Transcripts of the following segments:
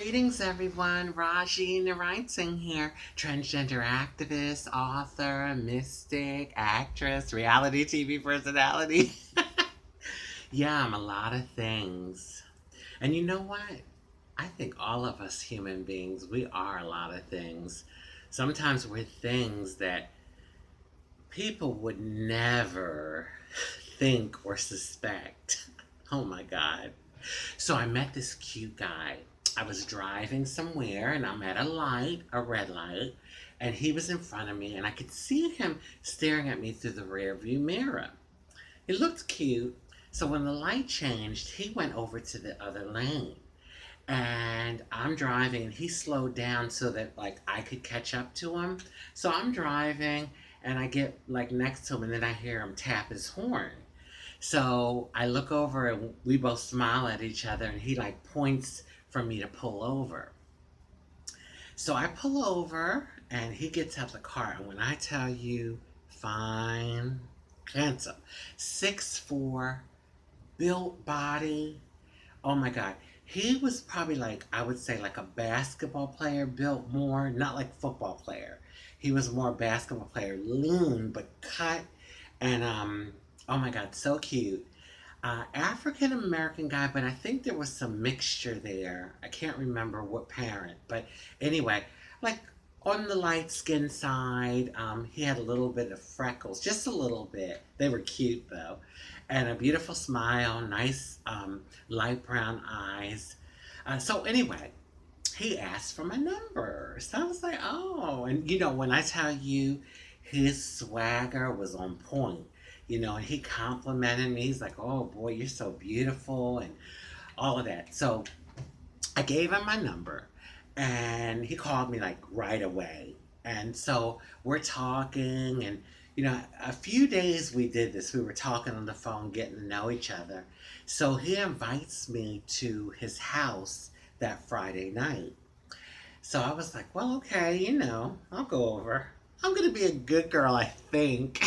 Greetings, everyone. Rajee Narinesingh here, transgender activist, author, mystic, actress, reality TV personality. Yeah, I'm a lot of things. And you know what? I think all of us human beings, we are a lot of things. Sometimes we're things that people would never think or suspect. Oh my God. So I met this cute guy. I was driving somewhere and I'm at a light, a red light, and he was in front of me and I could see him staring at me through the rear view mirror. He looked cute. So when the light changed, he went over to the other lane. And I'm driving and he slowed down so that like I could catch up to him. So I'm driving and I get like next to him and then I hear him tap his horn. So I look over and we both smile at each other and he like points for me to pull over. So I pull over and he gets out the car. And when I tell you, fine, handsome, 6'4", built body. Oh my God. He was probably like, I would say like a basketball player, built more, not like football player. He was more basketball player, lean but cut and oh my God, so cute. African American guy, but I think there was some mixture there. I can't remember what parent, but anyway, like on the light skin side, he had a little bit of freckles, just a little bit. They were cute though, and a beautiful smile, nice light brown eyes. So anyway, he asked for my number. So I was like, oh, and you know, when I tell you his swagger was on point, you know, and he complimented me. He's like, oh boy, you're so beautiful, and all of that. So I gave him my number, and he called me like right away. And so we're talking, and you know, a few days we did this. We were talking on the phone, getting to know each other. So he invites me to his house that Friday night. So I was like, well, okay, you know, I'll go over. I'm going to be a good girl, I think.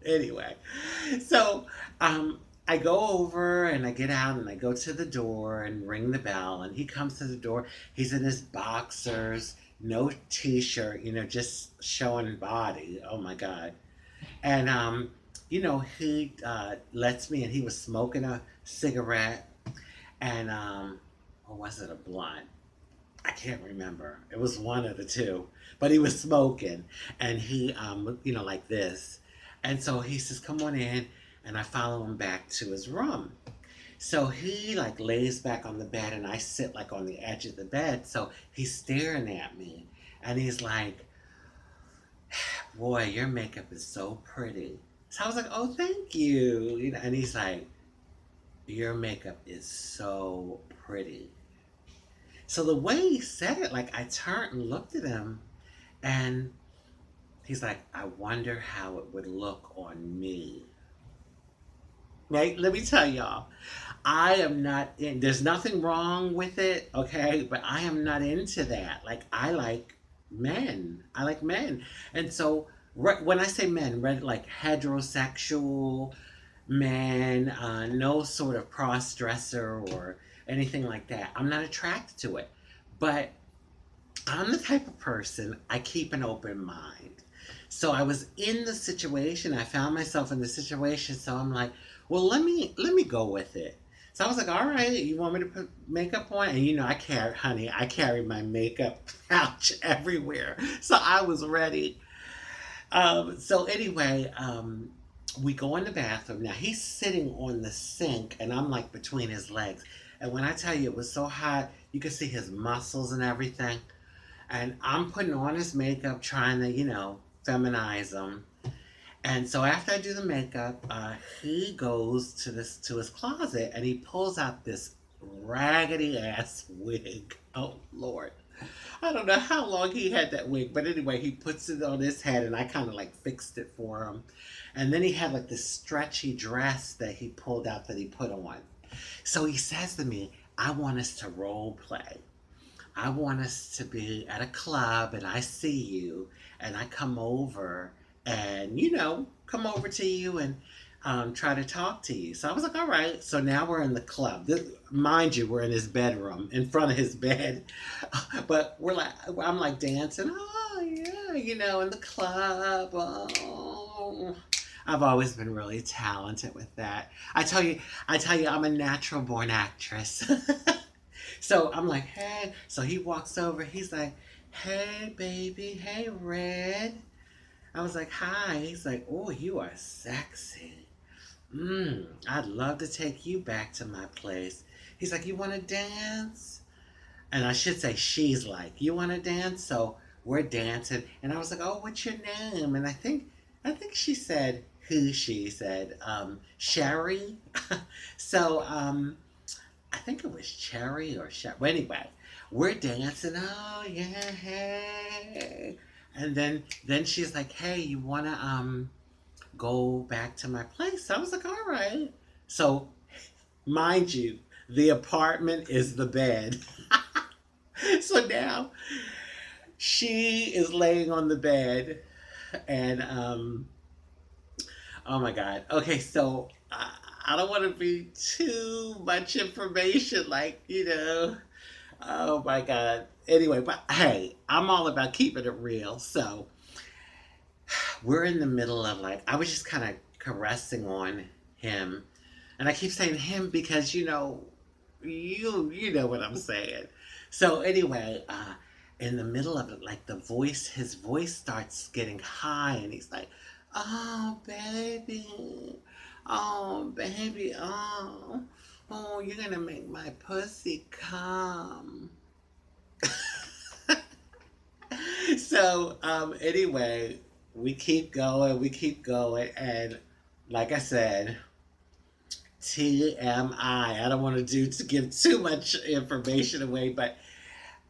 Anyway, so I go over and I get out and I go to the door and ring the bell. And he comes to the door. He's in his boxers, no t shirt, you know, just showing body. Oh my God. And, you know, he lets me, and he was smoking a cigarette and, or was it a blunt? I can't remember. It was one of the two, but he was smoking, and he, you know, like this. And so he says, "Come on in," and I follow him back to his room. So he like lays back on the bed, and I sit like on the edge of the bed. So he's staring at me, and he's like, "Boy, your makeup is so pretty." So I was like, "Oh, thank you," you know. And he's like, "Your makeup is so pretty." So the way he said it, like I turned and looked at him, and he's like, I wonder how it would look on me. Right? Let me tell y'all, I am not in, there's nothing wrong with it, okay? But I am not into that. Like, I like men. I like men. And so, when I say men, right, like heterosexual men, no sort of cross dresser or anything like that, I'm not attracted to it. But I'm the type of person, I keep an open mind. So I was in the situation, I found myself in the situation, so I'm like, well, let me go with it. So I was like, all right, you want me to put makeup on? And you know, I carry my makeup pouch everywhere. So I was ready. So anyway, we go in the bathroom. Now he's sitting on the sink and I'm like between his legs. And when I tell you it was so hot, you could see his muscles and everything. And I'm putting on his makeup, trying to, you know, feminize him. And so after I do the makeup, he goes to his closet and he pulls out this raggedy ass wig. Oh Lord, I don't know how long he had that wig, but anyway, he puts it on his head and I kind of like fixed it for him. And then he had like this stretchy dress that he pulled out that he put on. So he says to me, I want us to role play. I want us to be at a club and I see you and I come over and, you know, come over to you and try to talk to you. So I was like, all right. So now we're in the club. Mind you, we're in his bedroom, in front of his bed. But I'm like dancing. Oh, yeah, in the club. Oh. I've always been really talented with that. I tell you, I'm a natural born actress. So I'm like, hey. So he walks over. He's like, hey, baby. Hey, Red. I was like, hi. He's like, oh, you are sexy. I'd love to take you back to my place. He's like, you want to dance? And I should say, she's like, you want to dance? So we're dancing. And I was like, oh, what's your name? And I think she said, who she said, Sherry. So, I think it was Cherry or Sherry. Well, anyway, we're dancing. Oh, yeah, hey. And then she's like, hey, you want to, go back to my place? I was like, all right. So, mind you, the apartment is the bed. So now she is laying on the bed, and oh my god. Okay, so I don't want to be too much information, like Oh my god. Anyway, but hey, I'm all about keeping it real. So we're in the middle of, like, I was just kind of caressing on him, and I keep saying him because you know what I'm saying. So anyway, in the middle of it, like, his voice starts getting high, and he's like, "Oh baby, oh, you're gonna make my pussy come." So anyway, we keep going, and like I said, TMI. I don't want to give too much information away, but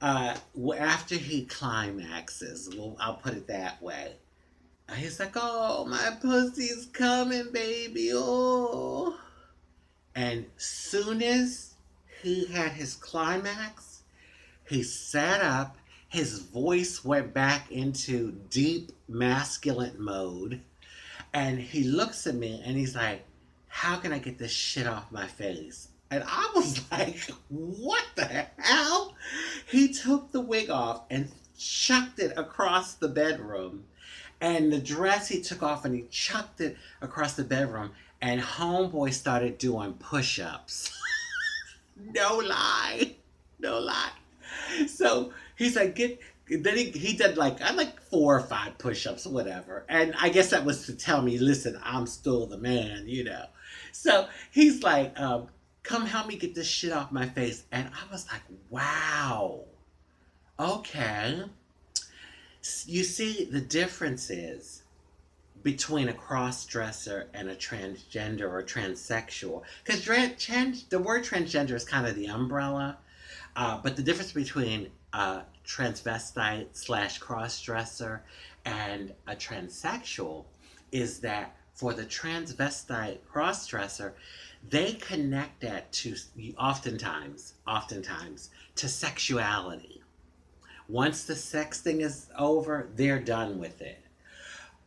after he climaxes, well, I'll put it that way. He's like, "Oh, my pussy's coming, baby, oh!" And soon as he had his climax, he sat up. His voice went back into deep masculine mode, and he looks at me and he's like, how can I get this shit off my face? And I was like, what the hell? He took the wig off and chucked it across the bedroom. And the dress he took off and he chucked it across the bedroom. And homeboy started doing push ups. No lie. No lie. So he's like, then he did like, I like 4 or 5 push-ups or whatever, and I guess that was to tell me, listen, I'm still the man. So he's like, come help me get this shit off my face. And I was like, wow, okay. You see, the difference is between a cross-dresser and a transgender or transsexual, because the word transgender is kind of the umbrella. But the difference between a transvestite slash crossdresser and a transsexual is that for the transvestite crossdresser, they connect that to, oftentimes, to sexuality. Once the sex thing is over, they're done with it.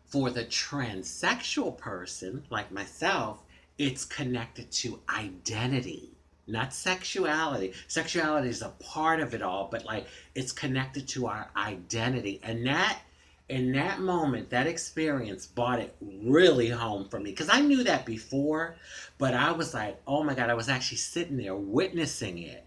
For the transsexual person, like myself, it's connected to identity, not sexuality. Sexuality is a part of it all, but like it's connected to our identity. And that in that moment, that experience brought it really home for me. Because I knew that before, but I was like, oh my God, I was actually sitting there witnessing it.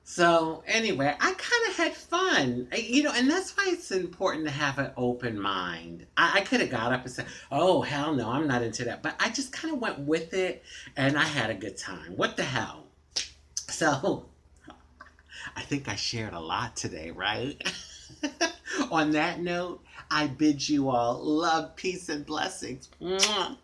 So anyway, I kind of had fun, and that's why it's important to have an open mind. I could have got up and said, "Oh hell no, I'm not into that," but I just kind of went with it, and I had a good time. What the hell? So I think I shared a lot today, right? On that note, I bid you all love, peace, and blessings. Mwah.